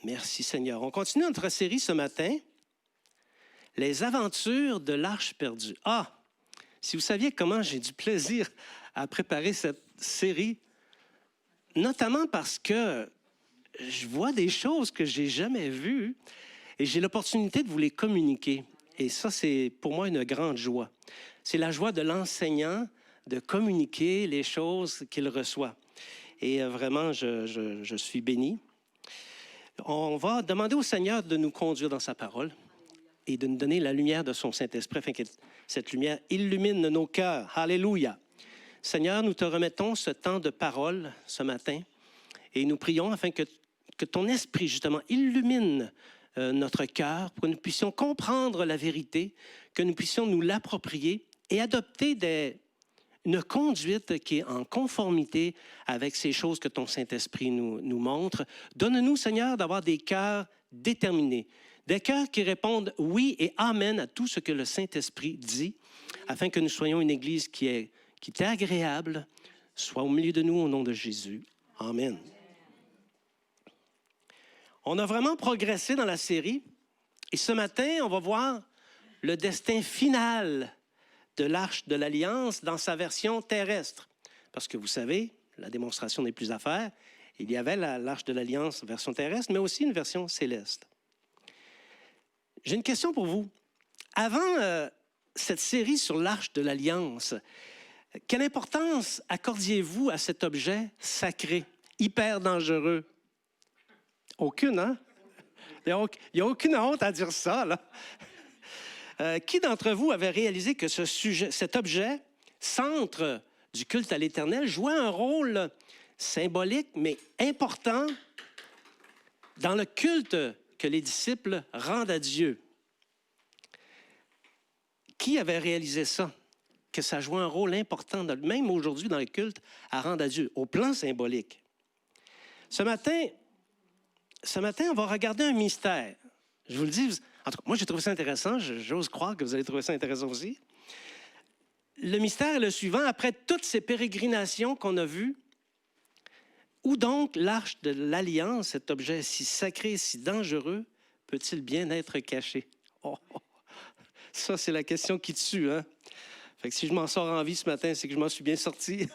Merci Seigneur. On continue notre série ce matin, Les aventures de l'Arche perdue. Ah, si vous saviez comment j'ai du plaisir à préparer cette série, notamment parce que je vois des choses que je n'ai jamais vues et j'ai l'opportunité de vous les communiquer. Et ça, c'est pour moi une grande joie. C'est la joie de l'enseignant de communiquer les choses qu'il reçoit. Et vraiment, je suis béni. On va demander au Seigneur de nous conduire dans sa parole et de nous donner la lumière de son Saint-Esprit afin que cette lumière illumine nos cœurs. Alléluia. Seigneur, nous te remettons ce temps de parole ce matin et nous prions afin que ton esprit, justement, illumine notre cœur pour que nous puissions comprendre la vérité, que nous puissions nous l'approprier et adopter une conduite qui est en conformité avec ces choses que ton Saint-Esprit nous montre. Donne-nous, Seigneur, d'avoir des cœurs déterminés, des cœurs qui répondent oui et amen à tout ce que le Saint-Esprit dit, afin que nous soyons une Église qui est agréable, soit au milieu de nous au nom de Jésus. Amen. On a vraiment progressé dans la série et ce matin, on va voir le destin final de l'Arche de l'Alliance dans sa version terrestre. Parce que vous savez, la démonstration n'est plus à faire. Il y avait l'Arche de l'Alliance version terrestre, mais aussi une version céleste. J'ai une question pour vous. Avant cette série sur l'Arche de l'Alliance, quelle importance accordiez-vous à cet objet sacré, hyper dangereux? Aucune, hein? Il n'y a aucune honte à dire ça, là. Qui d'entre vous avait réalisé que cet objet, centre du culte à l'Éternel, jouait un rôle symbolique, mais important dans le culte que les disciples rendent à Dieu? Qui avait réalisé ça? Que ça jouait un rôle important, même aujourd'hui dans le culte, à rendre à Dieu, au plan symbolique. Ce matin, on va regarder un mystère. Je vous le dis, en tout cas, moi j'ai trouvé ça intéressant, j'ose croire que vous allez trouver ça intéressant aussi. Le mystère est le suivant, après toutes ces pérégrinations qu'on a vues, où donc l'Arche de l'Alliance, cet objet si sacré, si dangereux, peut-il bien être caché? Oh, ça, c'est la question qui tue, hein? Fait que si je m'en sors en vie ce matin, c'est que je m'en suis bien sorti.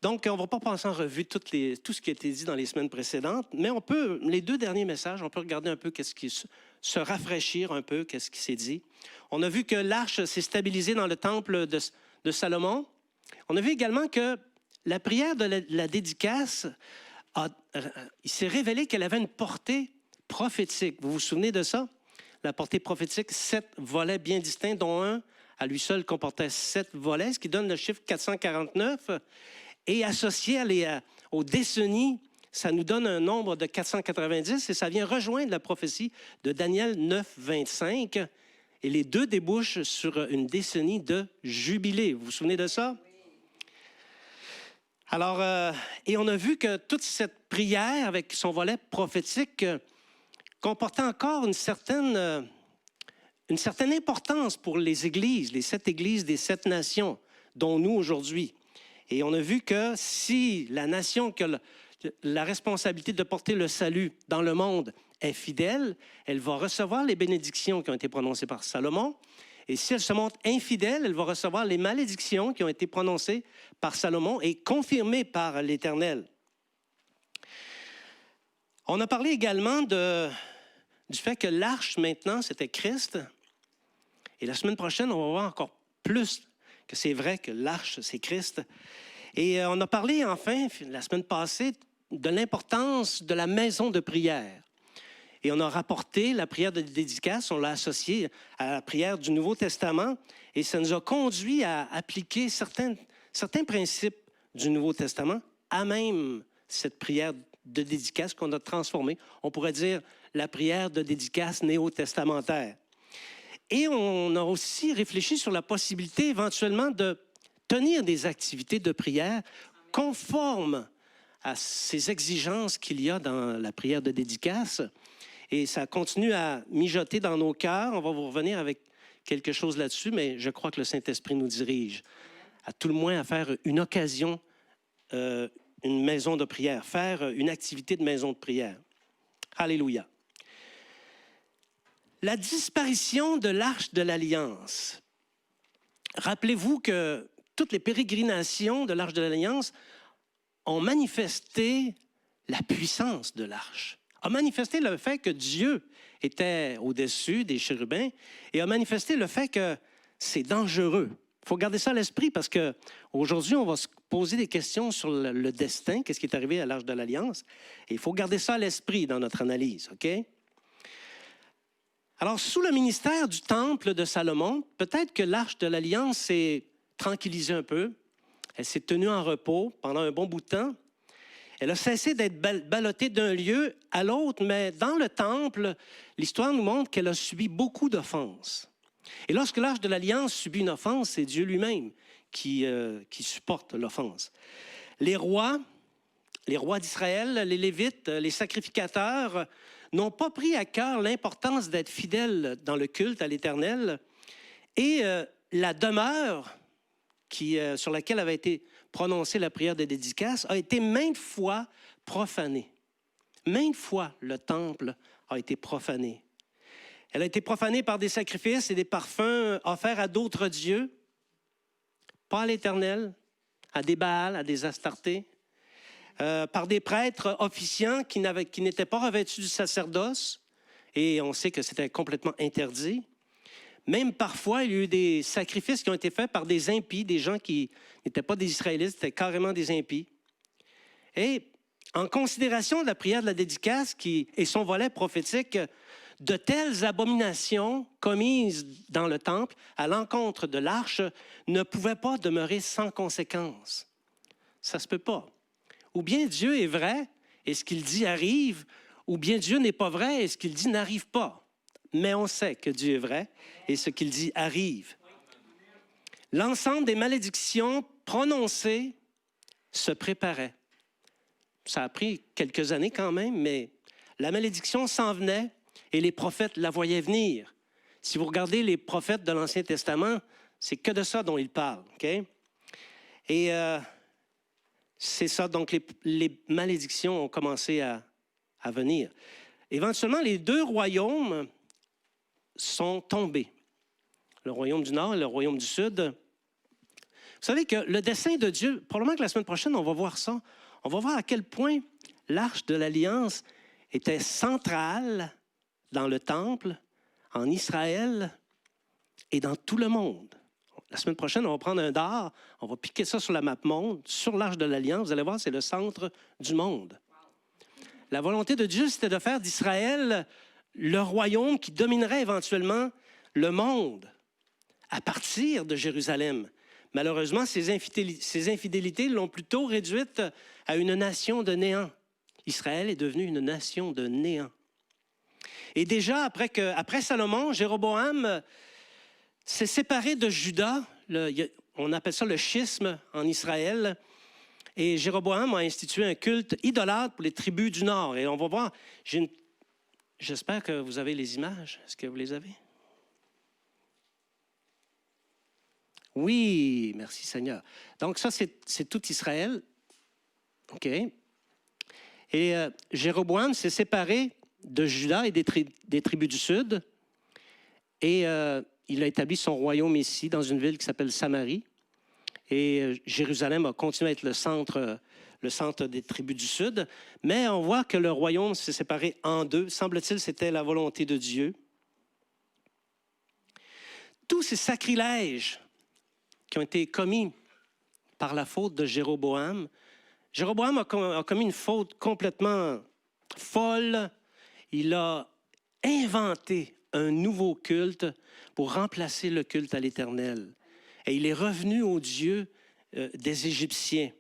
Donc, on ne va pas passer en revue tout ce qui a été dit dans les semaines précédentes, mais les deux derniers messages, on peut regarder un peu se rafraîchir un peu, qu'est-ce qui s'est dit. On a vu que l'arche s'est stabilisée dans le temple de Salomon. On a vu également que la prière de la dédicace, il s'est révélé qu'elle avait une portée prophétique. Vous vous souvenez de ça? La portée prophétique, 7 volets bien distincts, dont un à lui seul comportait 7 volets, ce qui donne le chiffre 449. Et associé aux décennies, ça nous donne un nombre de 490 et ça vient rejoindre la prophétie de Daniel 9, 25. Et les deux débouchent sur une décennie de jubilé. Vous vous souvenez de ça? Alors, et on a vu que toute cette prière avec son volet prophétique comportait encore une certaine importance pour les églises, les 7 églises des 7 nations, dont nous aujourd'hui. Et on a vu que si la nation qui a la responsabilité de porter le salut dans le monde est fidèle, elle va recevoir les bénédictions qui ont été prononcées par Salomon. Et si elle se montre infidèle, elle va recevoir les malédictions qui ont été prononcées par Salomon et confirmées par l'Éternel. On a parlé également du fait que l'arche, maintenant, c'était Christ. Et la semaine prochaine, on va voir encore plus que c'est vrai que l'arche, c'est Christ. Et on a parlé, enfin, la semaine passée, de l'importance de la maison de prière. Et on a rapporté la prière de dédicace, on l'a associée à la prière du Nouveau Testament, et ça nous a conduit à appliquer certains principes du Nouveau Testament à même cette prière de dédicace qu'on a transformée. On pourrait dire la prière de dédicace néo-testamentaire. Et on a aussi réfléchi sur la possibilité éventuellement de tenir des activités de prière conformes à ces exigences qu'il y a dans la prière de dédicace. Et ça continue à mijoter dans nos cœurs. On va vous revenir avec quelque chose là-dessus, mais je crois que le Saint-Esprit nous dirige, à tout le moins à faire une occasion, une maison de prière, faire une activité de maison de prière. Alléluia. La disparition de l'Arche de l'Alliance. Rappelez-vous que toutes les pérégrinations de l'Arche de l'Alliance ont manifesté la puissance de l'Arche, ont manifesté le fait que Dieu était au-dessus des chérubins et a manifesté le fait que c'est dangereux. Il faut garder ça à l'esprit parce qu'aujourd'hui, on va se poser des questions sur le destin, qu'est-ce qui est arrivé à l'Arche de l'Alliance. Et il faut garder ça à l'esprit dans notre analyse, OK? Alors, sous le ministère du Temple de Salomon, peut-être que l'Arche de l'Alliance s'est tranquillisée un peu. Elle s'est tenue en repos pendant un bon bout de temps. Elle a cessé d'être ballottée d'un lieu à l'autre, mais dans le Temple, l'histoire nous montre qu'elle a subi beaucoup d'offenses. Et lorsque l'Arche de l'Alliance subit une offense, c'est Dieu lui-même qui supporte l'offense. Les rois d'Israël, les Lévites, les sacrificateurs n'ont pas pris à cœur l'importance d'être fidèles dans le culte à l'Éternel et la demeure sur laquelle avait été prononcée la prière de dédicace a été maintes fois profanée. Maintes fois, le temple a été profané. Elle a été profanée par des sacrifices et des parfums offerts à d'autres dieux, pas à l'Éternel, à des Baals, à des Astartés, par des prêtres officiants qui n'étaient pas revêtus du sacerdoce, et on sait que c'était complètement interdit. Même parfois, il y a eu des sacrifices qui ont été faits par des impies, des gens qui n'étaient pas des Israélites, c'était carrément des impies. Et en considération de la prière de la dédicace et son volet prophétique, de telles abominations commises dans le temple à l'encontre de l'Arche ne pouvaient pas demeurer sans conséquence. Ça ne se peut pas. Ou bien Dieu est vrai et ce qu'il dit arrive, ou bien Dieu n'est pas vrai et ce qu'il dit n'arrive pas. Mais on sait que Dieu est vrai et ce qu'il dit arrive. L'ensemble des malédictions prononcées se préparait. Ça a pris quelques années quand même, mais la malédiction s'en venait et les prophètes la voyaient venir. Si vous regardez les prophètes de l'Ancien Testament, c'est que de ça dont ils parlent. Okay? Et c'est ça, donc les malédictions ont commencé à venir. Éventuellement, les deux royaumes sont tombés. Le royaume du Nord et le royaume du Sud. Vous savez que le dessein de Dieu, probablement que la semaine prochaine, on va voir ça. On va voir à quel point l'Arche de l'Alliance était centrale dans le Temple, en Israël et dans tout le monde. La semaine prochaine, on va prendre un dard, on va piquer ça sur la map monde, sur l'Arche de l'Alliance. Vous allez voir, c'est le centre du monde. La volonté de Dieu, c'était de faire d'Israël le royaume qui dominerait éventuellement le monde à partir de Jérusalem. Malheureusement, ces infidélités l'ont plutôt réduite à une nation de néant. Israël est devenu une nation de néant. Et déjà, après Salomon, Jéroboam s'est séparé de Juda. On appelle ça le schisme en Israël. Et Jéroboam a institué un culte idolâtre pour les tribus du Nord. Et on va voir, j'espère que vous avez les images. Est-ce que vous les avez? Oui, merci Seigneur. Donc ça, c'est tout Israël. OK. Et Jéroboam s'est séparé de Juda et des tribus du Sud. Et il a établi son royaume ici, dans une ville qui s'appelle Samarie. Et Jérusalem a continué à être le centre des tribus du Sud. Mais on voit que le royaume s'est séparé en deux. Semble-t-il, c'était la volonté de Dieu. Tous ces sacrilèges qui ont été commis par la faute de Jéroboam, Jéroboam a commis une faute complètement folle. Il a inventé un nouveau culte pour remplacer le culte à l'Éternel. Et il est revenu au Dieu des Égyptiens.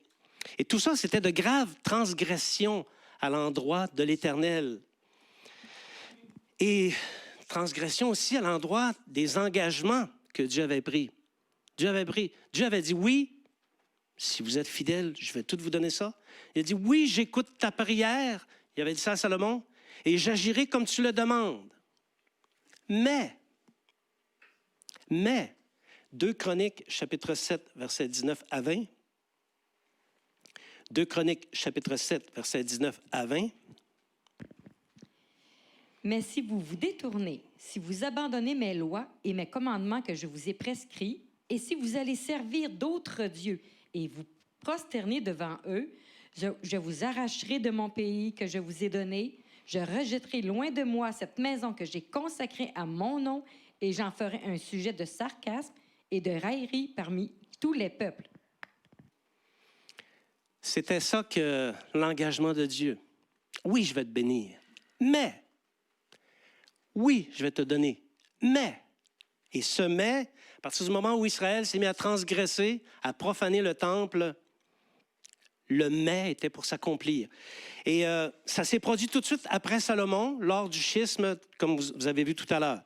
Et tout ça, c'était de graves transgressions à l'endroit de l'Éternel. Et transgression aussi à l'endroit des engagements que Dieu avait pris. Dieu avait dit, oui, si vous êtes fidèles, je vais tout vous donner ça. Il a dit, oui, j'écoute ta prière. Il avait dit ça à Salomon. Et j'agirai comme tu le demandes. Mais, 2 Chroniques, chapitre 7, versets 19 à 20. 2 Chroniques, chapitre 7, versets 19 à 20. Mais si vous vous détournez, si vous abandonnez mes lois et mes commandements que je vous ai prescrits, et si vous allez servir d'autres dieux et vous prosterner devant eux, je vous arracherai de mon pays que je vous ai donné, je rejetterai loin de moi cette maison que j'ai consacrée à mon nom, et j'en ferai un sujet de sarcasme et de raillerie parmi tous les peuples. C'était ça que l'engagement de Dieu. Oui, je vais te bénir, mais, oui, je vais te donner, mais, et ce mais, à partir du moment où Israël s'est mis à transgresser, à profaner le temple, le mais était pour s'accomplir. Et ça s'est produit tout de suite après Salomon, lors du schisme, comme vous avez vu tout à l'heure.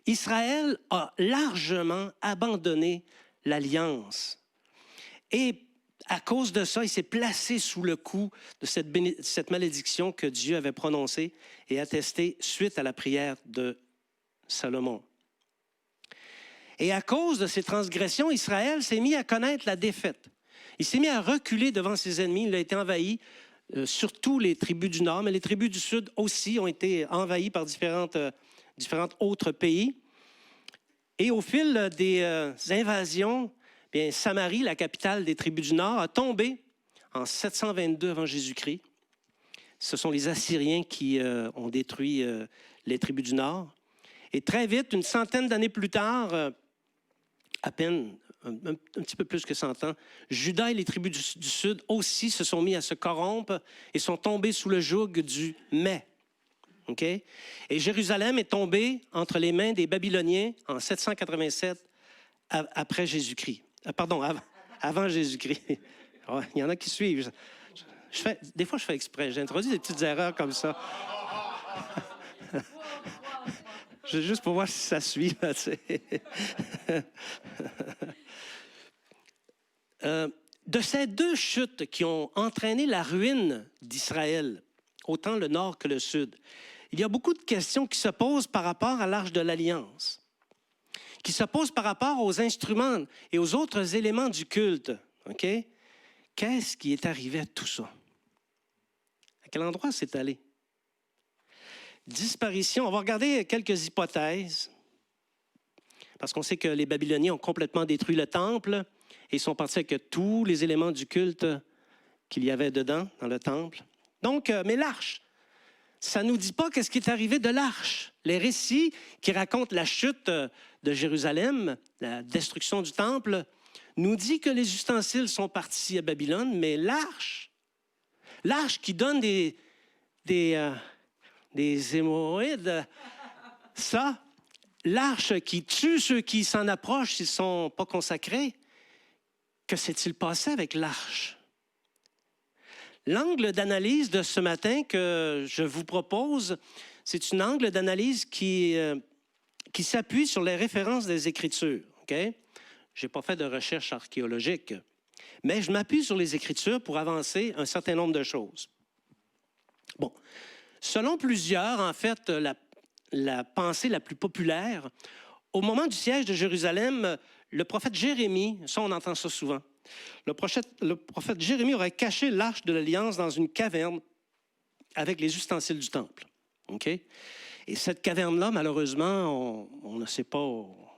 Israël a largement abandonné l'alliance. Et à cause de ça, il s'est placé sous le coup de cette malédiction que Dieu avait prononcée et attestée suite à la prière de Salomon. Et à cause de ces transgressions, Israël s'est mis à connaître la défaite. Il s'est mis à reculer devant ses ennemis. Il a été envahi, surtout les tribus du Nord, mais les tribus du Sud aussi ont été envahies par différents autres pays. Et au fil des invasions, bien, Samarie, la capitale des tribus du Nord, a tombé en 722 avant Jésus-Christ. Ce sont les Assyriens qui ont détruit les tribus du Nord. Et très vite, une centaine d'années plus tard, à peine un petit peu plus que 100 ans, Juda et les tribus du Sud aussi se sont mis à se corrompre et sont tombés sous le joug du mais. Okay? Et Jérusalem est tombée entre les mains des Babyloniens en 787 après Jésus-Christ. Pardon, avant Jésus-Christ. Ouais, il y en a qui suivent. Des fois, je fais exprès. J'introduis des petites erreurs comme ça. Juste pour voir si ça suit. De ces deux chutes qui ont entraîné la ruine d'Israël, autant le nord que le sud, il y a beaucoup de questions qui se posent par rapport à l'Arche de l'Alliance, qui se posent par rapport aux instruments et aux autres éléments du culte. Okay? Qu'est-ce qui est arrivé à tout ça? À quel endroit c'est allé? Disparition. On va regarder quelques hypothèses, parce qu'on sait que les Babyloniens ont complètement détruit le temple et sont partis avec tous les éléments du culte qu'il y avait dedans, dans le temple. Donc, mais l'arche, ça ne nous dit pas qu'est-ce qui est arrivé de l'arche. Les récits qui racontent la chute de Jérusalem, la destruction du temple, nous dit que les ustensiles sont partis à Babylone, mais l'arche qui donne des hémorroïdes, ça, l'arche qui tue ceux qui s'en approchent s'ils ne sont pas consacrés, que s'est-il passé avec l'arche? L'angle d'analyse de ce matin que je vous propose, c'est un angle d'analyse qui s'appuie sur les références des Écritures. Okay? Je n'ai pas fait de recherche archéologique, mais je m'appuie sur les Écritures pour avancer un certain nombre de choses. Bon, selon plusieurs, en fait, la pensée la plus populaire, au moment du siège de Jérusalem, le prophète Jérémie, ça on entend ça souvent, le prophète Jérémie aurait caché l'arche de l'Alliance dans une caverne avec les ustensiles du temple. Okay? Et cette caverne-là, malheureusement, on ne sait pas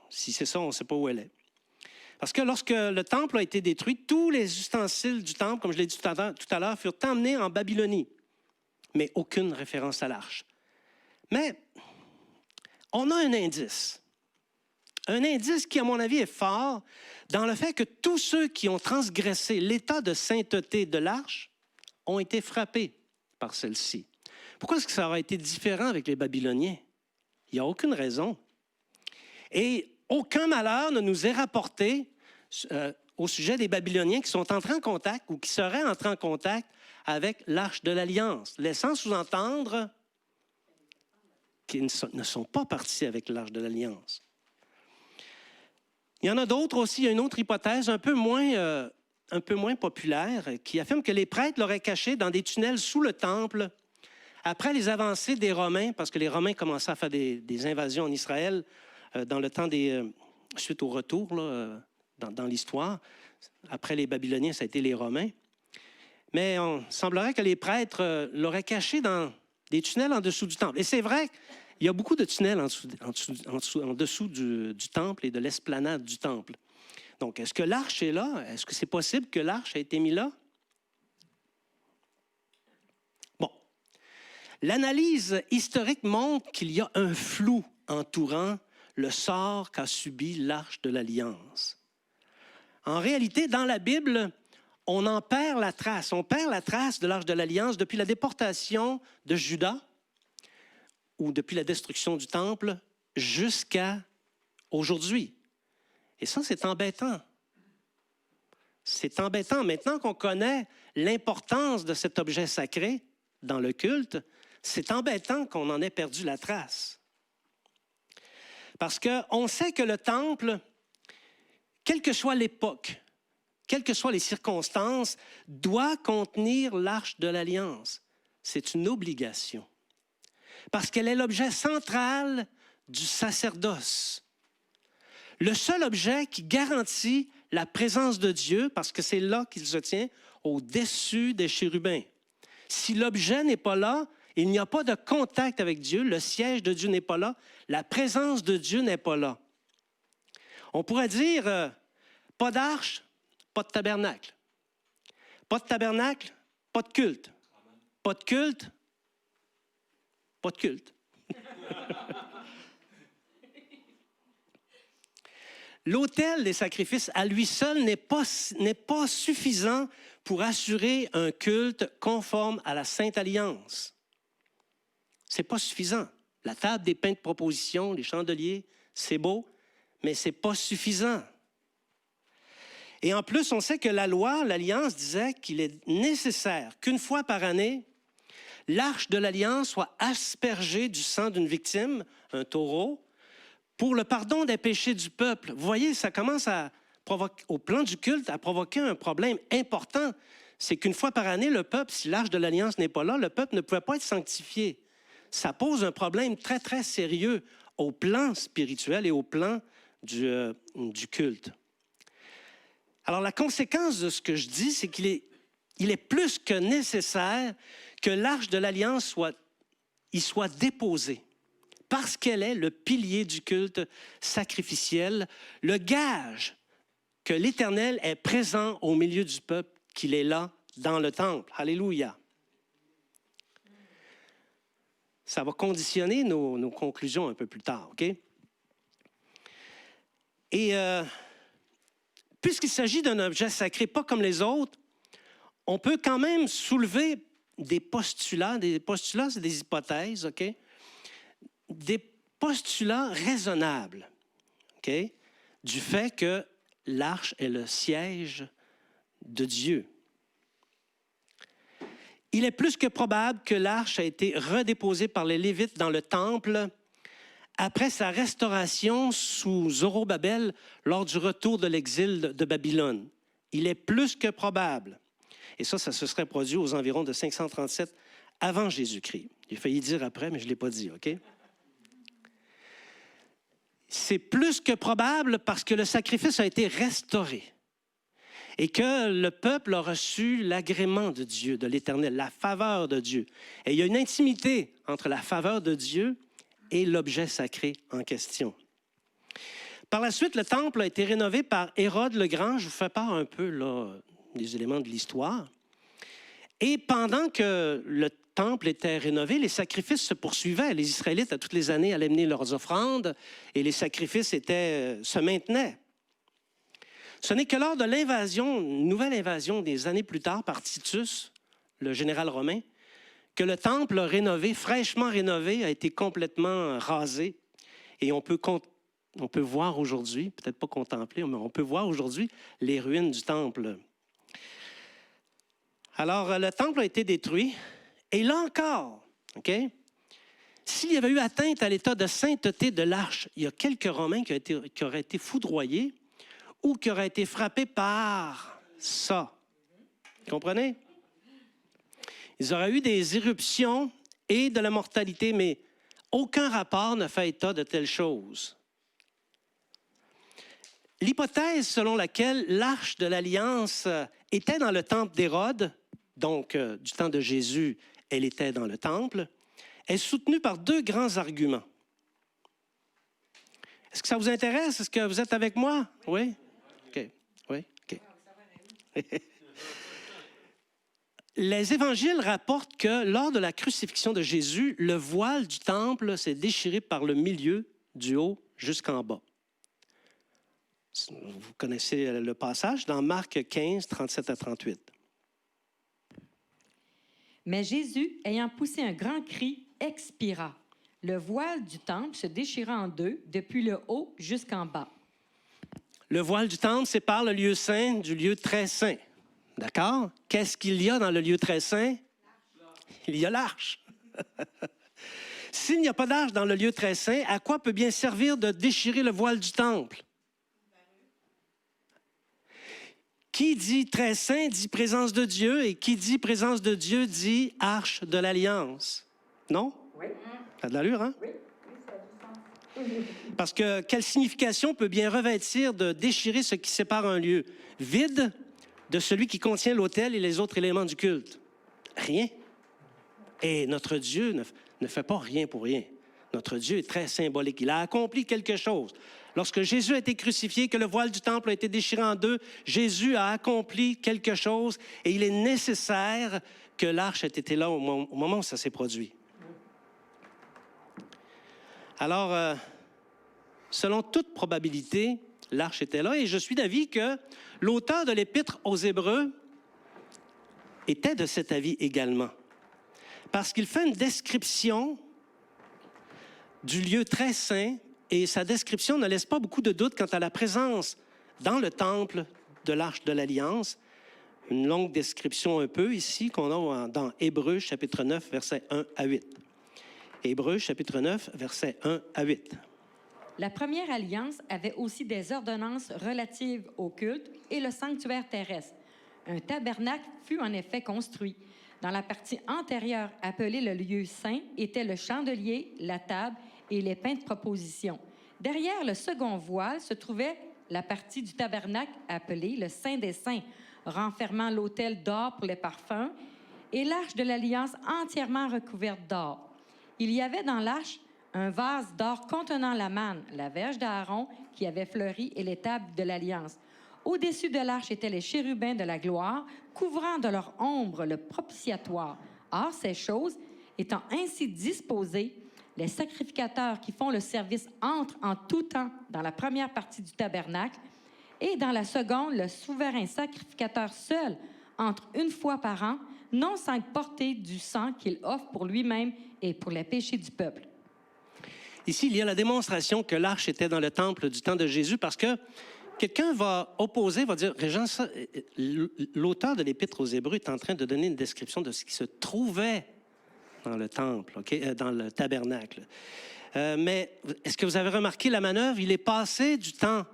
si c'est ça, on ne sait pas où elle est. Parce que lorsque le temple a été détruit, tous les ustensiles du temple, comme je l'ai dit tout à l'heure, furent emmenés en Babylonie. Mais aucune référence à l'arche. Mais on a un indice. Un indice qui, à mon avis, est fort dans le fait que tous ceux qui ont transgressé l'état de sainteté de l'arche ont été frappés par celle-ci. Pourquoi est-ce que ça aurait été différent avec les Babyloniens? Il n'y a aucune raison. Et aucun malheur ne nous est rapporté au sujet des Babyloniens qui sont entrés en contact ou qui seraient entrés en contact avec l'Arche de l'Alliance, laissant sous-entendre qu'ils ne sont pas partis avec l'Arche de l'Alliance. Il y en a d'autres aussi. Il y a une autre hypothèse un peu moins populaire qui affirme que les prêtres l'auraient caché dans des tunnels sous le temple après les avancées des Romains, parce que les Romains commençaient à faire des invasions en Israël dans le temps suite au retour là, dans l'histoire. Après les Babyloniens, ça a été les Romains. Mais on semblerait que les prêtres l'auraient caché dans Des tunnels en dessous du temple. Et c'est vrai, il y a beaucoup de tunnels en dessous du temple et de l'esplanade du temple. Donc, est-ce que l'arche est là? Est-ce que c'est possible que l'arche ait été mise là? Bon. L'analyse historique montre qu'il y a un flou entourant le sort qu'a subi l'arche de l'Alliance. En réalité, dans la Bible, on en perd la trace. On perd la trace de l'arche de l'Alliance depuis la déportation de Juda ou depuis la destruction du temple jusqu'à aujourd'hui. Et ça, c'est embêtant. C'est embêtant. Maintenant qu'on connaît l'importance de cet objet sacré dans le culte, c'est embêtant qu'on en ait perdu la trace. Parce qu'on sait que le temple, quelle que soit l'époque, quelles que soient les circonstances, doit contenir l'arche de l'Alliance. C'est une obligation. Parce qu'elle est l'objet central du sacerdoce. Le seul objet qui garantit la présence de Dieu, parce que c'est là qu'il se tient, au-dessus des chérubins. Si l'objet n'est pas là, il n'y a pas de contact avec Dieu, le siège de Dieu n'est pas là, la présence de Dieu n'est pas là. On pourrait dire, pas d'arche, pas de tabernacle. Pas de tabernacle, pas de culte. Pas de culte, pas de culte. L'autel des sacrifices à lui seul n'est pas suffisant pour assurer un culte conforme à la Sainte Alliance. Ce n'est pas suffisant. La table des pains de proposition, les chandeliers, c'est beau, mais ce n'est pas suffisant. Et en plus, on sait que la loi, l'Alliance, disait qu'il est nécessaire qu'une fois par année, l'arche de l'Alliance soit aspergée du sang d'une victime, un taureau, pour le pardon des péchés du peuple. Vous voyez, ça commence à provoquer, au plan du culte, à provoquer un problème important. C'est qu'une fois par année, le peuple, si l'arche de l'Alliance n'est pas là, le peuple ne pouvait pas être sanctifié. Ça pose un problème très, très sérieux au plan spirituel et au plan du culte. Alors, la conséquence de ce que je dis, c'est qu'il est plus que nécessaire que l'arche de l'Alliance soit déposée, parce qu'elle est le pilier du culte sacrificiel, le gage que l'Éternel est présent au milieu du peuple, qu'il est là dans le temple. Alléluia. Ça va conditionner nos conclusions un peu plus tard, OK? Et puisqu'il s'agit d'un objet sacré, pas comme les autres, on peut quand même soulever des postulats. Des postulats, c'est des hypothèses, OK? Des postulats raisonnables, OK? Du fait que l'arche est le siège de Dieu. Il est plus que probable que l'arche a été redéposée par les Lévites dans le temple après sa restauration sous Zorobabel lors du retour de l'exil de Babylone. Il est plus que probable. Et ça se serait produit aux environs de 537 avant Jésus-Christ. J'ai failli dire après, mais je ne l'ai pas dit, OK? C'est plus que probable parce que le sacrifice a été restauré et que le peuple a reçu l'agrément de Dieu, de l'Éternel, la faveur de Dieu. Et il y a une intimité entre la faveur de Dieu et l'objet sacré en question. Par la suite, le temple a été rénové par Hérode le Grand. Je vous fais part un peu là, des éléments de l'histoire. Et pendant que le temple était rénové, les sacrifices se poursuivaient. Les Israélites, à toutes les années, allaient mener leurs offrandes et les sacrifices se maintenaient. Ce n'est que lors de l'invasion, une nouvelle invasion des années plus tard par Titus, le général romain, que le temple rénové, fraîchement rénové, a été complètement rasé. Et on peut voir aujourd'hui, peut-être pas contempler, mais on peut voir aujourd'hui les ruines du temple. Alors, le temple a été détruit. Et là encore, OK, s'il y avait eu atteinte à l'état de sainteté de l'arche, il y a quelques Romains qui auraient été foudroyés ou qui auraient été frappés par ça. Vous comprenez? Ils auraient eu des éruptions et de la mortalité, mais aucun rapport ne fait état de telles choses. L'hypothèse selon laquelle l'arche de l'Alliance était dans le temple d'Hérode, donc du temps de Jésus, elle était dans le temple, est soutenue par deux grands arguments. Est-ce que ça vous intéresse? Est-ce que vous êtes avec moi? Oui? OK. Oui? OK. Les évangiles rapportent que lors de la crucifixion de Jésus, le voile du temple s'est déchiré par le milieu, du haut jusqu'en bas. Vous connaissez le passage dans Marc 15, 37 à 38. Mais Jésus, ayant poussé un grand cri, expira. Le voile du temple se déchira en deux, depuis le haut jusqu'en bas. Le voile du temple sépare le lieu saint du lieu très saint. D'accord? Qu'est-ce qu'il y a dans le lieu très saint? Il y a l'arche. S'il n'y a pas d'arche dans le lieu très saint, à quoi peut bien servir de déchirer le voile du temple? Qui dit très saint dit présence de Dieu, et qui dit présence de Dieu dit arche de l'alliance. Non? Oui. Ça a de l'allure, hein? Oui, ça a du sens. Parce que quelle signification peut bien revêtir de déchirer ce qui sépare un lieu vide de celui qui contient l'autel et les autres éléments du culte? Rien. Et notre Dieu ne fait pas rien pour rien. Notre Dieu est très symbolique. Il a accompli quelque chose. Lorsque Jésus a été crucifié, que le voile du temple a été déchiré en deux, Jésus a accompli quelque chose et il est nécessaire que l'arche ait été là au moment où ça s'est produit. Alors, selon toute probabilité, l'arche était là et je suis d'avis que l'auteur de l'Épître aux Hébreux était de cet avis également. Parce qu'il fait une description du lieu très saint et sa description ne laisse pas beaucoup de doute quant à la présence dans le temple de l'Arche de l'Alliance. Une longue description un peu ici qu'on a dans Hébreux chapitre 9, versets 1 à 8. Hébreux chapitre 9, versets 1 à 8. La première alliance avait aussi des ordonnances relatives au culte et le sanctuaire terrestre. Un tabernacle fut en effet construit. Dans la partie antérieure, appelée le lieu saint, était le chandelier, la table et les pains de proposition. Derrière le second voile se trouvait la partie du tabernacle appelée le Saint des Saints, renfermant l'autel d'or pour les parfums et l'arche de l'Alliance entièrement recouverte d'or. Il y avait dans l'arche un vase d'or contenant la manne, la verge d'Aaron qui avait fleuri et les tables de l'Alliance. Au-dessus de l'arche étaient les chérubins de la gloire, couvrant de leur ombre le propitiatoire. Or, ces choses étant ainsi disposées, les sacrificateurs qui font le service entrent en tout temps dans la première partie du tabernacle et dans la seconde, le souverain sacrificateur seul entre une fois par an, non sans porter du sang qu'il offre pour lui-même et pour les péchés du peuple. Ici, il y a la démonstration que l'arche était dans le temple du temps de Jésus parce que quelqu'un va opposer, va dire, Régent, l'auteur de l'Épître aux Hébreux est en train de donner une description de ce qui se trouvait dans le temple, okay? Dans le tabernacle. Mais est-ce que vous avez remarqué la manœuvre? Il est passé du temps,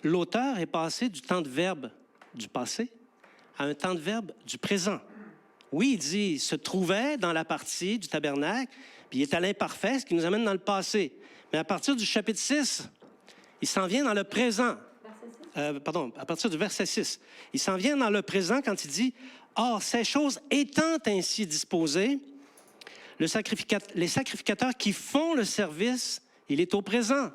l'auteur est passé du temps de verbe du passé à un temps de verbe du présent. Oui, il dit, se trouvait dans la partie du tabernacle, puis il est à l'imparfait, ce qui nous amène dans le passé. Mais à partir du chapitre 6, il s'en vient dans le présent. À partir du verset 6. Il s'en vient dans le présent quand il dit « Or, ces choses étant ainsi disposées, les sacrificateurs qui font le service, il est au présent. »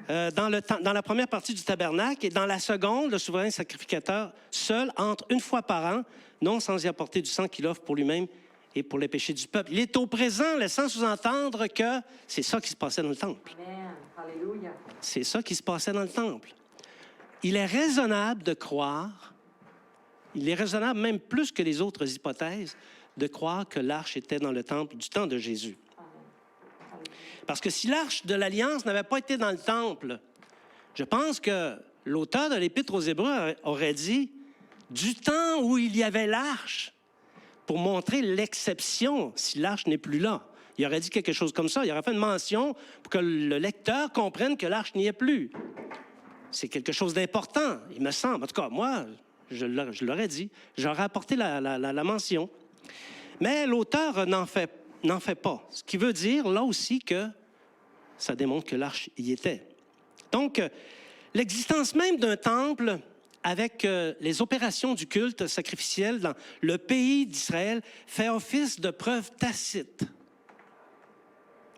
Amen. Dans la première partie du tabernacle et dans la seconde, le souverain sacrificateur seul entre une fois par an, non sans y apporter du sang qu'il offre pour lui-même et pour les péchés du peuple. Il est au présent, laissant sous-entendre que c'est ça qui se passait dans le temple. Amen. Alléluia. C'est ça qui se passait dans le temple. Il est raisonnable de croire, il est raisonnable même plus que les autres hypothèses, de croire que l'arche était dans le temple du temps de Jésus. Parce que si l'arche de l'Alliance n'avait pas été dans le temple, je pense que l'auteur de l'Épître aux Hébreux aurait dit du temps où il y avait l'arche pour montrer l'exception si l'arche n'est plus là. Il aurait dit quelque chose comme ça. Il aurait fait une mention pour que le lecteur comprenne que l'arche n'y est plus. C'est quelque chose d'important, il me semble. En tout cas, moi, je l'aurais dit. J'aurais apporté la mention. Mais l'auteur n'en fait pas. Ce qui veut dire, là aussi, que ça démontre que l'arche y était. Donc, l'existence même d'un temple avec les opérations du culte sacrificiel dans le pays d'Israël, fait office de preuve tacite.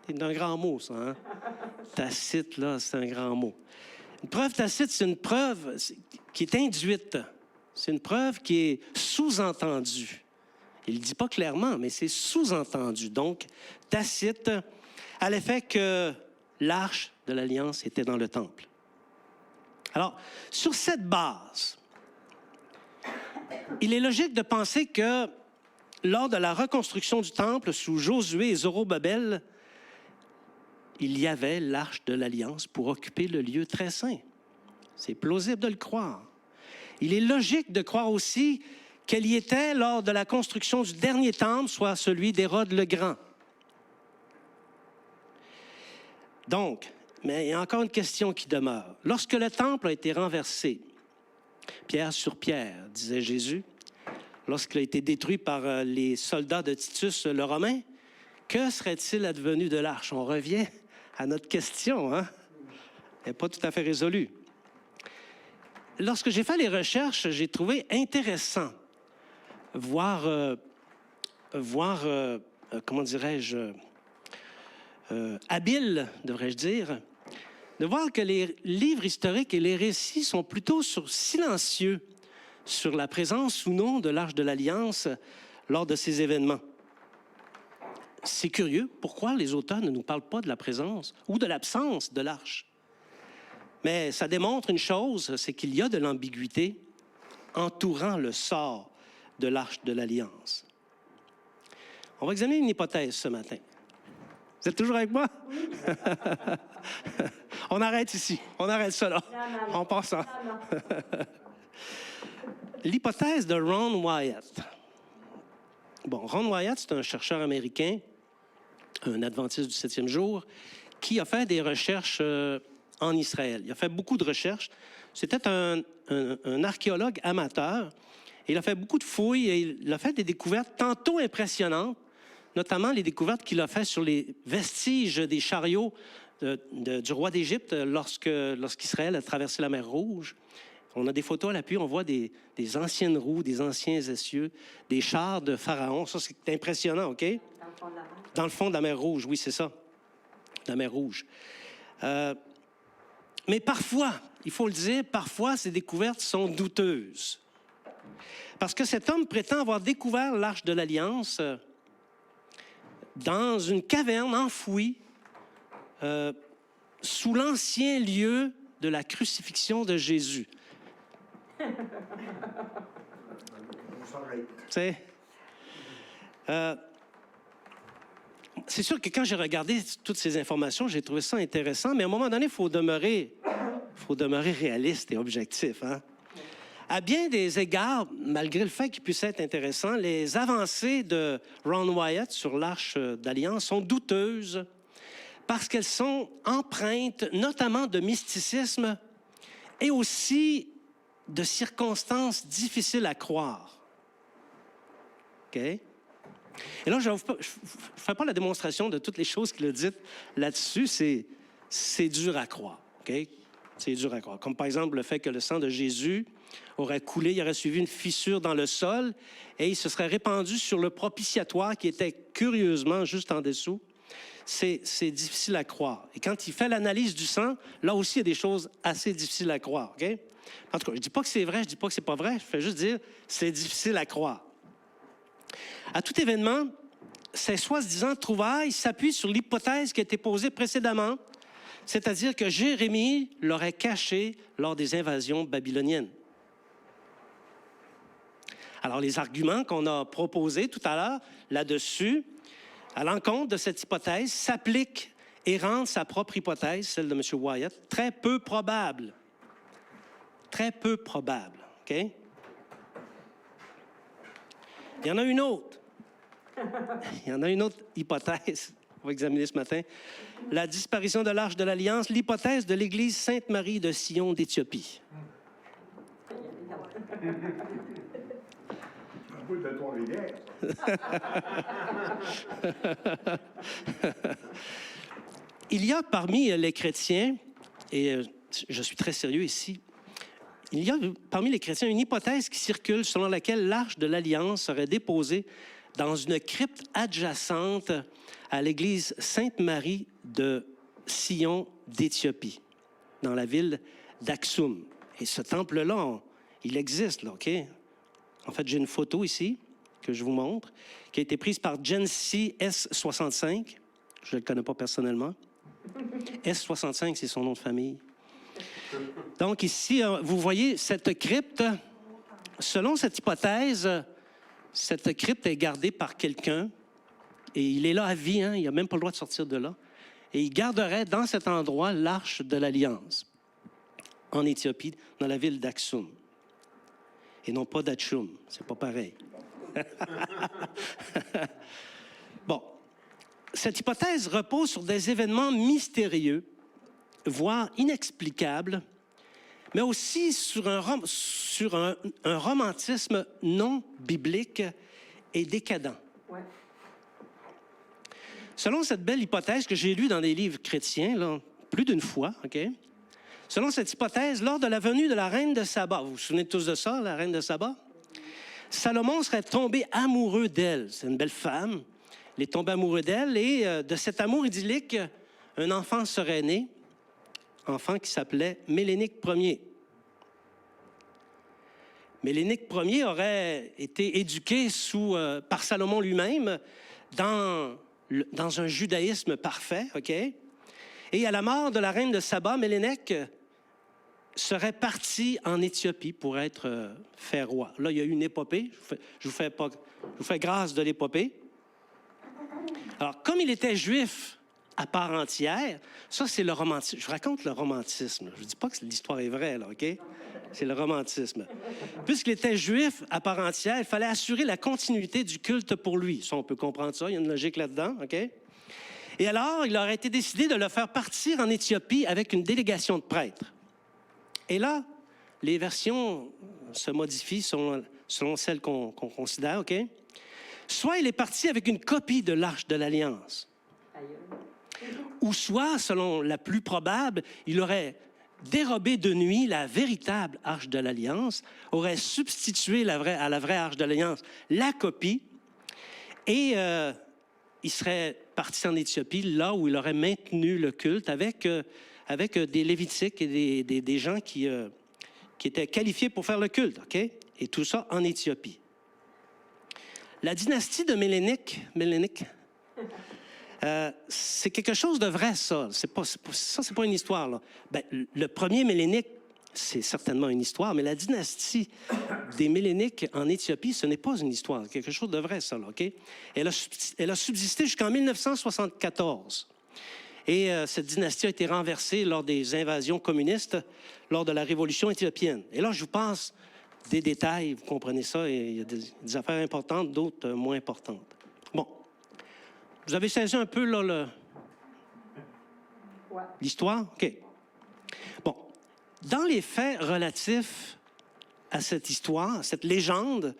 C'est un grand mot, ça, hein? Tacite, là, c'est un grand mot. Une preuve tacite, c'est une preuve qui est induite. C'est une preuve qui est sous-entendue. Il ne le dit pas clairement, mais c'est sous-entendu. Donc, tacite, à l'effet que l'arche de l'Alliance était dans le temple. Alors, sur cette base, il est logique de penser que lors de la reconstruction du temple sous Josué et Zorobabel, il y avait l'arche de l'Alliance pour occuper le lieu très saint. C'est plausible de le croire. Il est logique de croire aussi qu'elle y était lors de la construction du dernier temple, soit celui d'Hérode le Grand. Donc, mais il y a encore une question qui demeure. Lorsque le temple a été renversé, pierre sur pierre, disait Jésus, lorsqu'il a été détruit par les soldats de Titus le Romain, que serait-il advenu de l'arche? On revient à notre question, hein? Elle n'est pas tout à fait résolue. Lorsque j'ai fait les recherches, j'ai trouvé intéressant comment dirais-je, habile, devrais-je dire, de voir que les livres historiques et les récits sont plutôt silencieux sur la présence ou non de l'Arche de l'Alliance lors de ces événements. C'est curieux, pourquoi les auteurs ne nous parlent pas de la présence ou de l'absence de l'Arche? Mais ça démontre une chose, c'est qu'il y a de l'ambiguïté entourant le sort de l'Arche de l'Alliance. On va examiner une hypothèse ce matin. Vous êtes toujours avec moi? Oui. On arrête ici. On arrête ça là. En passant. L'hypothèse de Ron Wyatt. Bon, Ron Wyatt, c'est un chercheur américain, un adventiste du 7e jour, qui a fait des recherches en Israël. Il a fait beaucoup de recherches. C'était un archéologue amateur. Il a fait beaucoup de fouilles et il a fait des découvertes tantôt impressionnantes, notamment les découvertes qu'il a faites sur les vestiges des chariots du roi d'Égypte lorsqu'Israël a traversé la mer Rouge. On a des photos à l'appui, on voit des anciennes roues, des anciens essieux, des chars de Pharaon. Ça, c'est impressionnant, OK? Dans le fond de la mer. Dans le fond de la mer Rouge, oui, c'est ça. La mer Rouge. Mais parfois, il faut le dire, parfois, ces découvertes sont douteuses. Parce que cet homme prétend avoir découvert l'Arche de l'Alliance dans une caverne enfouie sous l'ancien lieu de la crucifixion de Jésus. C'est sûr que quand j'ai regardé toutes ces informations, j'ai trouvé ça intéressant, mais à un moment donné, il faut demeurer réaliste et objectif, hein? À bien des égards, malgré le fait qu'il puisse être intéressant, les avancées de Ron Wyatt sur l'Arche d'Alliance sont douteuses parce qu'elles sont empreintes notamment de mysticisme et aussi de circonstances difficiles à croire. OK? Et là, je ne fais pas la démonstration de toutes les choses qu'il a dites là-dessus. C'est dur à croire. OK? C'est dur à croire. Comme par exemple le fait que le sang de Jésus aurait coulé, il aurait suivi une fissure dans le sol et il se serait répandu sur le propitiatoire qui était curieusement juste en dessous. C'est difficile à croire. Et quand il fait l'analyse du sang, là aussi, il y a des choses assez difficiles à croire. OK? En tout cas, je ne dis pas que c'est vrai, je ne dis pas que ce n'est pas vrai, je fais juste dire que c'est difficile à croire. À tout événement, ces soi-disant trouvailles s'appuient sur l'hypothèse qui a été posée précédemment, c'est-à-dire que Jérémie l'aurait caché lors des invasions babyloniennes. Alors, les arguments qu'on a proposés tout à l'heure là-dessus, à l'encontre de cette hypothèse, s'appliquent et rendent sa propre hypothèse, celle de M. Wyatt, très peu probable. Très peu probable. OK? Il y en a une autre. Il y en a une autre hypothèse qu'on va examiner ce matin. La disparition de l'Arche de l'Alliance, l'hypothèse de l'Église Sainte-Marie de Sion d'Éthiopie. Il y a parmi les chrétiens, et je suis très sérieux ici, il y a parmi les chrétiens une hypothèse qui circule selon laquelle l'Arche de l'Alliance serait déposée dans une crypte adjacente à l'église Sainte-Marie de Sion d'Éthiopie, dans la ville d'Aksum. Et ce temple-là, il existe, là, OK? En fait, j'ai une photo ici que je vous montre, qui a été prise par Gensi S65. Je ne le connais pas personnellement. S65, c'est son nom de famille. Donc ici, vous voyez cette crypte. Selon cette hypothèse, cette crypte est gardée par quelqu'un et il est là à vie, hein, il n'a même pas le droit de sortir de là. Et il garderait dans cet endroit l'Arche de l'Alliance, en Éthiopie, dans la ville d'Aksum. Et non pas d'Atchum, c'est pas pareil. Bon, cette hypothèse repose sur des événements mystérieux, voire inexplicables, mais aussi sur un romantisme non biblique et décadent. Ouais. Selon cette belle hypothèse que j'ai lue dans des livres chrétiens, là, plus d'une fois, OK? Selon cette hypothèse, lors de la venue de la reine de Saba, vous vous souvenez tous de ça, la reine de Saba? Salomon serait tombé amoureux d'elle. C'est une belle femme. Il est tombé amoureux d'elle et de cet amour idyllique, un enfant serait né, enfant qui s'appelait Mélénique Ier. Mélénique Ier aurait été éduqué par Salomon lui-même dans un judaïsme parfait, OK? Et à la mort de la reine de Saba, Mélénique serait parti en Éthiopie pour être fait roi. Là, il y a eu une épopée. Je vous fais grâce de l'épopée. Alors, comme il était juif à part entière, ça, c'est le romantisme. Je raconte le romantisme. Je ne dis pas que l'histoire est vraie, là, OK? C'est le romantisme. Puisqu'il était juif à part entière, il fallait assurer la continuité du culte pour lui. Ça, on peut comprendre ça. Il y a une logique là-dedans, OK? Et alors, il aurait été décidé de le faire partir en Éthiopie avec une délégation de prêtres. Et là, les versions se modifient selon celles qu'on considère, OK? Soit il est parti avec une copie de l'Arche de l'Alliance, ou soit, selon la plus probable, il aurait dérobé de nuit la véritable Arche de l'Alliance, aurait substitué à la vraie Arche de l'Alliance la copie, et il serait parti en Éthiopie, là où il aurait maintenu le culte avec des Lévitiques et des gens qui étaient qualifiés pour faire le culte, OK? Et tout ça en Éthiopie. La dynastie de Mélénique, c'est quelque chose de vrai, ça. C'est pas une histoire, là. Ben, le premier Mélénique, c'est certainement une histoire, mais la dynastie des Méléniques en Éthiopie, ce n'est pas une histoire. C'est quelque chose de vrai, ça, là, OK? Elle a subsisté jusqu'en 1974. Et cette dynastie a été renversée lors des invasions communistes, lors de la révolution éthiopienne. Et là, je vous passe des détails, vous comprenez ça, et il y a des affaires importantes, d'autres moins importantes. Bon. Vous avez saisi un peu là, l'histoire? OK. Bon. Dans les faits relatifs à cette histoire, à cette légende,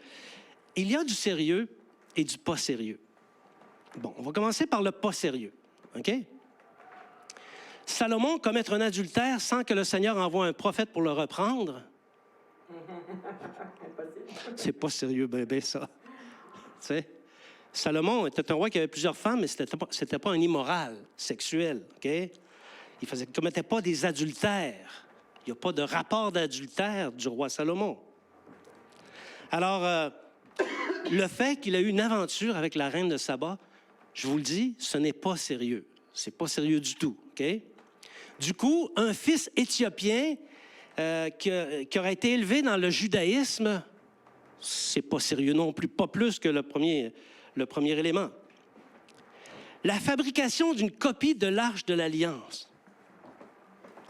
il y a du sérieux et du pas sérieux. Bon, on va commencer par le pas sérieux. OK? Salomon commettre un adultère sans que le Seigneur envoie un prophète pour le reprendre, c'est pas sérieux, bébé, ça. Tu sais? Salomon était un roi qui avait plusieurs femmes, mais c'était pas un immoral sexuel, OK? Il commettait pas des adultères. Il n'y a pas de rapport d'adultère du roi Salomon. Alors, le fait qu'il a eu une aventure avec la reine de Saba, je vous le dis, ce n'est pas sérieux. C'est pas sérieux du tout, OK? Du coup, un fils éthiopien qui aurait été élevé dans le judaïsme, c'est pas sérieux non plus, pas plus que le premier élément. La fabrication d'une copie de l'Arche de l'Alliance.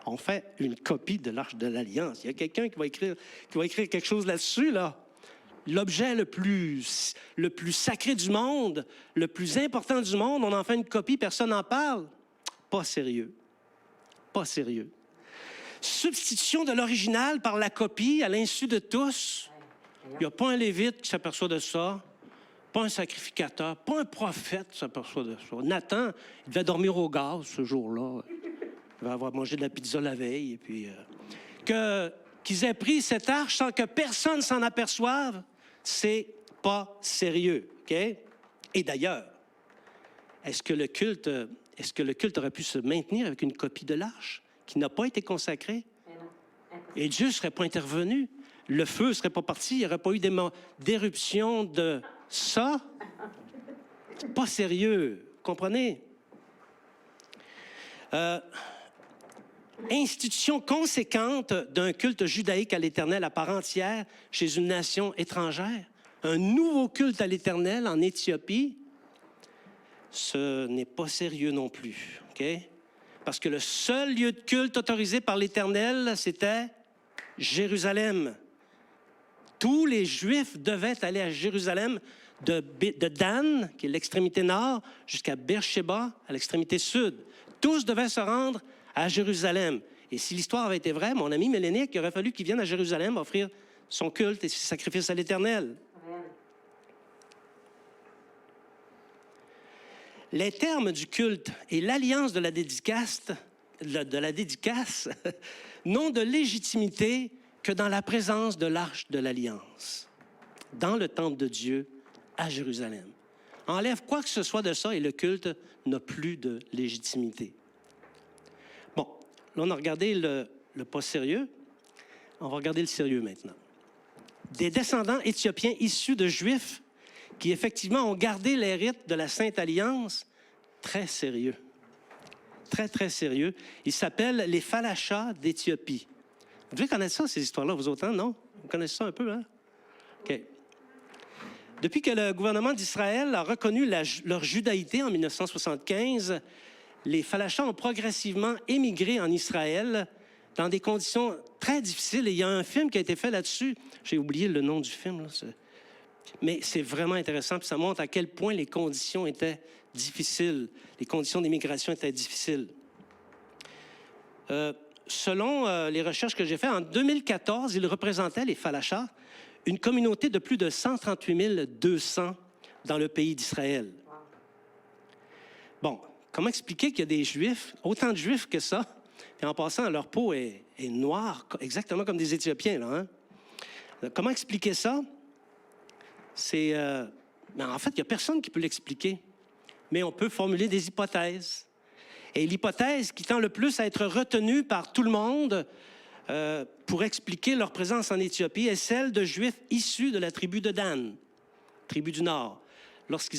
On fait une copie de l'Arche de l'Alliance. Il y a quelqu'un qui va écrire quelque chose là-dessus, là. L'objet le plus sacré du monde, le plus important du monde, on en fait une copie, personne n'en parle. Pas sérieux. Pas sérieux. Substitution de l'original par la copie à l'insu de tous. Il n'y a pas un lévite qui s'aperçoit de ça, pas un sacrificateur, pas un prophète qui s'aperçoit de ça. Nathan, il devait dormir au gaz ce jour-là. Il devait avoir mangé de la pizza la veille. Et puis, que qu'ils aient pris cette arche sans que personne s'en aperçoive, c'est pas sérieux, OK? Et d'ailleurs, est-ce que le culte aurait pu se maintenir avec une copie de l'arche qui n'a pas été consacrée? Et Dieu ne serait pas intervenu. Le feu ne serait pas parti. Il n'y aurait pas eu d'éruption de ça. C'est pas sérieux. Comprenez? Institution conséquente d'un culte judaïque à l'Éternel à part entière chez une nation étrangère. Un nouveau culte à l'Éternel en Éthiopie. Ce n'est pas sérieux non plus. OK? Parce que le seul lieu de culte autorisé par l'Éternel, c'était Jérusalem. Tous les Juifs devaient aller à Jérusalem de Dan, qui est l'extrémité nord, jusqu'à Beersheba, à l'extrémité sud. Tous devaient se rendre à Jérusalem. Et si l'histoire avait été vraie, mon ami Mélénique, il aurait fallu qu'il vienne à Jérusalem offrir son culte et ses sacrifices à l'Éternel. Les termes du culte et l'alliance de la dédicace n'ont de légitimité que dans la présence de l'arche de l'alliance, dans le temple de Dieu à Jérusalem. Enlève quoi que ce soit de ça et le culte n'a plus de légitimité. Bon, là on a regardé le pas sérieux, on va regarder le sérieux maintenant. Des descendants éthiopiens issus de Juifs qui effectivement ont gardé les rites de la Sainte Alliance, très sérieux. Très, très sérieux. Ils s'appellent les Falachas d'Éthiopie. Vous devez connaître ça, ces histoires-là, vous autant, non? Vous connaissez ça un peu, hein? OK. Depuis que le gouvernement d'Israël a reconnu leur judaïté en 1975, les Falachas ont progressivement émigré en Israël dans des conditions très difficiles. Et il y a un film qui a été fait là-dessus. J'ai oublié le nom du film, là. Mais c'est vraiment intéressant, puis ça montre à quel point les conditions étaient difficiles. Les conditions d'immigration étaient difficiles. Selon les recherches que j'ai faites, en 2014, ils représentaient, les Falachas, une communauté de plus de 138 200 dans le pays d'Israël. Bon, comment expliquer qu'il y a des Juifs, autant de Juifs que ça, et en passant, leur peau est noire, exactement comme des Éthiopiens, là, hein? Comment expliquer ça? En fait, il n'y a personne qui peut l'expliquer. Mais on peut formuler des hypothèses. Et l'hypothèse qui tend le plus à être retenue par tout le monde pour expliquer leur présence en Éthiopie est celle de Juifs issus de la tribu de Dan, tribu du Nord. Lorsque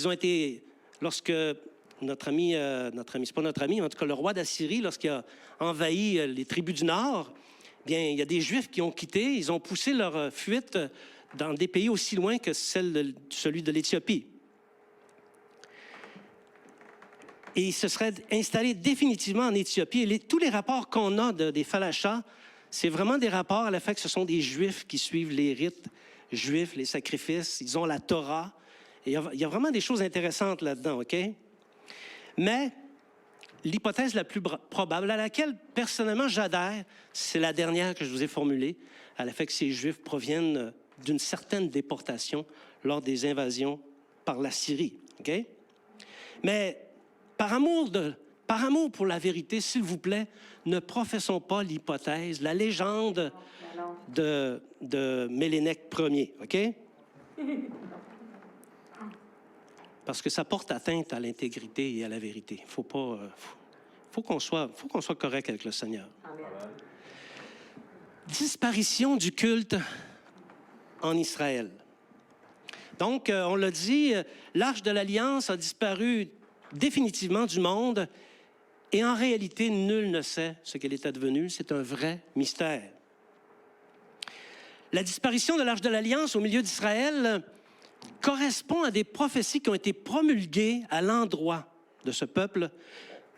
notre ami, c'est pas notre ami, mais en tout cas le roi d'Assyrie, lorsqu'il a envahi les tribus du Nord, bien, il y a des Juifs qui ont quitté, ils ont poussé leur fuite dans des pays aussi loin que celui de l'Éthiopie. Et ils se seraient installés définitivement en Éthiopie. Et tous les rapports qu'on a des Falachas, c'est vraiment des rapports à l'effet que ce sont des Juifs qui suivent les rites juifs, les sacrifices. Ils ont la Torah. Et il y a vraiment des choses intéressantes là-dedans, OK? Mais l'hypothèse la plus probable, à laquelle personnellement j'adhère, c'est la dernière que je vous ai formulée, à l'effet que ces Juifs proviennent d'une certaine déportation lors des invasions par la Syrie. OK? Mais par amour pour la vérité, s'il vous plaît, ne professons pas l'hypothèse, la légende de Mélénèque Ier. OK? Parce que ça porte atteinte à l'intégrité et à la vérité. Il faut qu'on soit correct avec le Seigneur. Amen. Disparition du culte en Israël. Donc, on l'a dit, l'Arche de l'Alliance a disparu définitivement du monde et en réalité, nul ne sait ce qu'elle est advenue. C'est un vrai mystère. La disparition de l'Arche de l'Alliance au milieu d'Israël correspond à des prophéties qui ont été promulguées à l'endroit de ce peuple,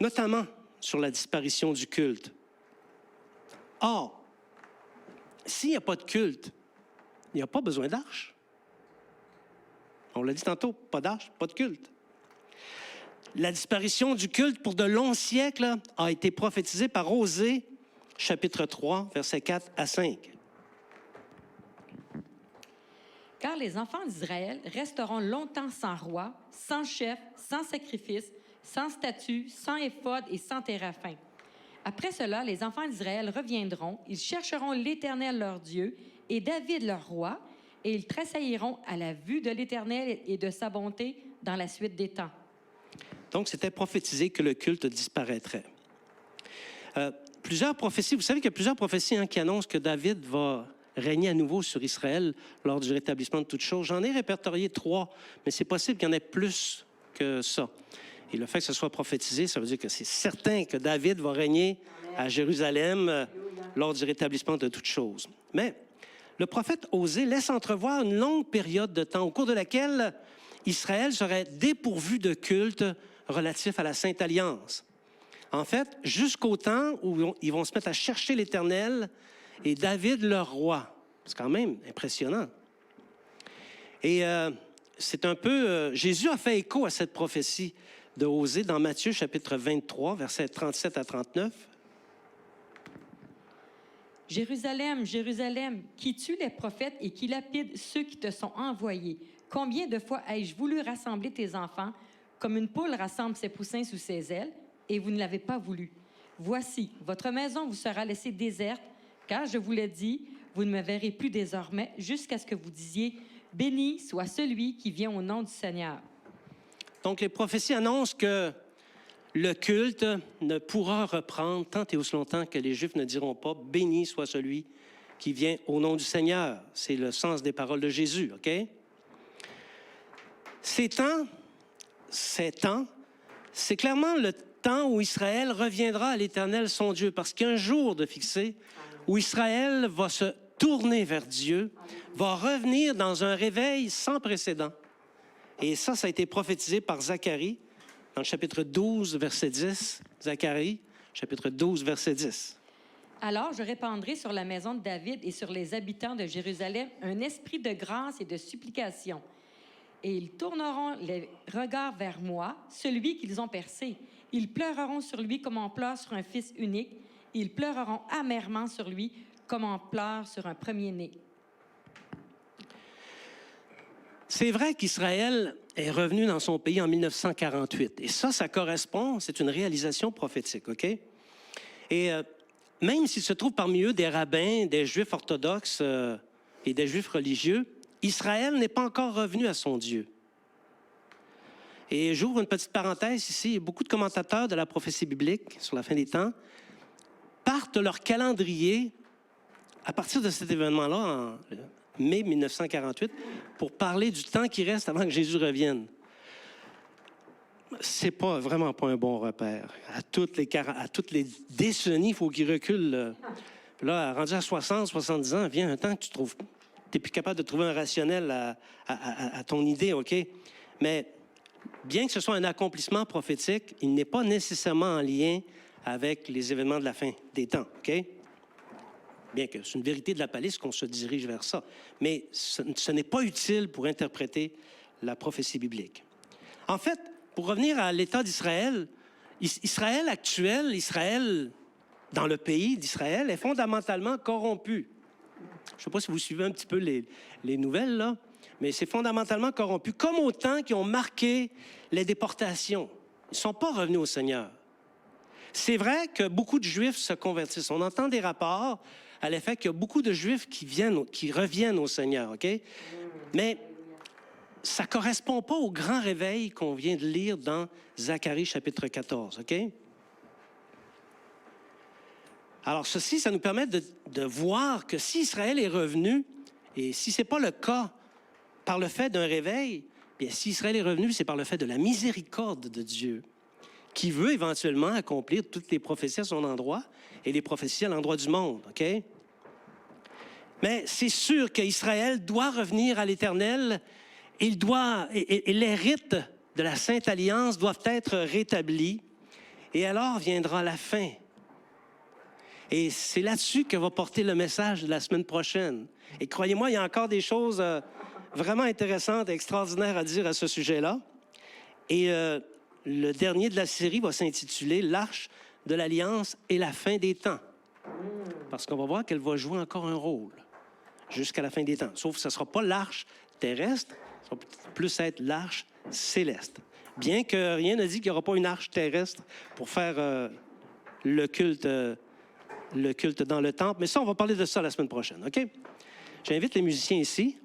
notamment sur la disparition du culte. Or, s'il n'y a pas de culte, il n'y a pas besoin d'arche. On l'a dit tantôt, pas d'arche, pas de culte. La disparition du culte pour de longs siècles a été prophétisée par Osée, chapitre 3, versets 4 à 5. Car les enfants d'Israël resteront longtemps sans roi, sans chef, sans sacrifice, sans statut, sans éphod et sans téraphim. Après cela, les enfants d'Israël reviendront, ils chercheront l'Éternel leur Dieu et David leur roi, et ils tressailliront à la vue de l'Éternel et de sa bonté dans la suite des temps. Donc, c'était prophétisé que le culte disparaîtrait. Plusieurs prophéties, vous savez qu'il y a plusieurs prophéties qui annoncent que David va régner à nouveau sur Israël lors du rétablissement de toutes choses. J'en ai répertorié 3, mais c'est possible qu'il y en ait plus que ça. Et le fait que ce soit prophétisé, ça veut dire que c'est certain que David va régner à Jérusalem lors du rétablissement de toutes choses. Mais le prophète Osée laisse entrevoir une longue période de temps au cours de laquelle Israël serait dépourvu de culte relatif à la Sainte Alliance. En fait, jusqu'au temps où ils vont se mettre à chercher l'Éternel et David leur roi. C'est quand même impressionnant. Et c'est un peu... Jésus a fait écho à cette prophétie de Osée dans Matthieu chapitre 23, versets 37 à 39. Jérusalem, Jérusalem, qui tue les prophètes et qui lapide ceux qui te sont envoyés. Combien de fois ai-je voulu rassembler tes enfants comme une poule rassemble ses poussins sous ses ailes, et vous ne l'avez pas voulu. Voici, votre maison vous sera laissée déserte, car je vous l'ai dit, vous ne me verrez plus désormais, jusqu'à ce que vous disiez, béni soit celui qui vient au nom du Seigneur. Donc, les prophéties annoncent que le culte ne pourra reprendre tant et aussi longtemps que les Juifs ne diront pas « Béni soit celui qui vient au nom du Seigneur ». C'est le sens des paroles de Jésus, OK? Ces temps, c'est clairement le temps où Israël reviendra à l'Éternel, son Dieu, parce qu'il y a un jour de fixé où Israël va se tourner vers Dieu, va revenir dans un réveil sans précédent. Et ça a été prophétisé par Zacharie dans le chapitre 12, verset 10. Zacharie, chapitre 12, verset 10. Alors je répandrai sur la maison de David et sur les habitants de Jérusalem un esprit de grâce et de supplication. Et ils tourneront les regards vers moi, celui qu'ils ont percé. Ils pleureront sur lui comme on pleure sur un fils unique. Ils pleureront amèrement sur lui comme on pleure sur un premier-né. C'est vrai qu'Israël est revenu dans son pays en 1948. Et ça correspond, c'est une réalisation prophétique, OK? Et même s'il se trouve parmi eux des rabbins, des Juifs orthodoxes et des Juifs religieux, Israël n'est pas encore revenu à son Dieu. Et j'ouvre une petite parenthèse ici. Beaucoup de commentateurs de la prophétie biblique sur la fin des temps partent de leur calendrier à partir de cet événement-là, en mai 1948, pour parler du temps qui reste avant que Jésus revienne. C'est vraiment pas un bon repère. À toutes les décennies, il faut qu'il recule. Là, rendu à 60, 70 ans, vient un temps que tu n'es plus capable de trouver un rationnel à ton idée, OK? Mais bien que ce soit un accomplissement prophétique, il n'est pas nécessairement en lien avec les événements de la fin des temps, OK? Bien que c'est une vérité de la palisse qu'on se dirige vers ça. Mais ce n'est pas utile pour interpréter la prophétie biblique. En fait, pour revenir à l'État d'Israël, Israël actuel, Israël dans le pays d'Israël est fondamentalement corrompu. Je ne sais pas si vous suivez un petit peu les nouvelles, là, mais c'est fondamentalement corrompu, comme au temps qui ont marqué les déportations. Ils ne sont pas revenus au Seigneur. C'est vrai que beaucoup de Juifs se convertissent. On entend des rapports à l'effet qu'il y a beaucoup de Juifs qui reviennent au Seigneur, OK? Mais ça ne correspond pas au grand réveil qu'on vient de lire dans Zacharie, chapitre 14, OK? Alors, ceci, ça nous permet de voir que si Israël est revenu, et si ce n'est pas le cas par le fait d'un réveil, bien, si Israël est revenu, c'est par le fait de la miséricorde de Dieu, qui veut éventuellement accomplir toutes les prophéties à son endroit et les prophéties à l'endroit du monde, OK? Mais c'est sûr qu'Israël doit revenir à l'Éternel et les rites de la Sainte Alliance doivent être rétablis. Et alors viendra la fin. Et c'est là-dessus que va porter le message de la semaine prochaine. Et croyez-moi, il y a encore des choses vraiment intéressantes et extraordinaires à dire à ce sujet-là. Et le dernier de la série va s'intituler « L'Arche de l'Alliance et la fin des temps ». Parce qu'on va voir qu'elle va jouer encore un rôle jusqu'à la fin des temps. Sauf que ce ne sera pas l'arche terrestre, ça va plus être l'arche céleste. Bien que rien ne dit qu'il n'y aura pas une arche terrestre pour faire le culte dans le temple. Mais ça, on va parler de ça la semaine prochaine, OK? J'invite les musiciens ici.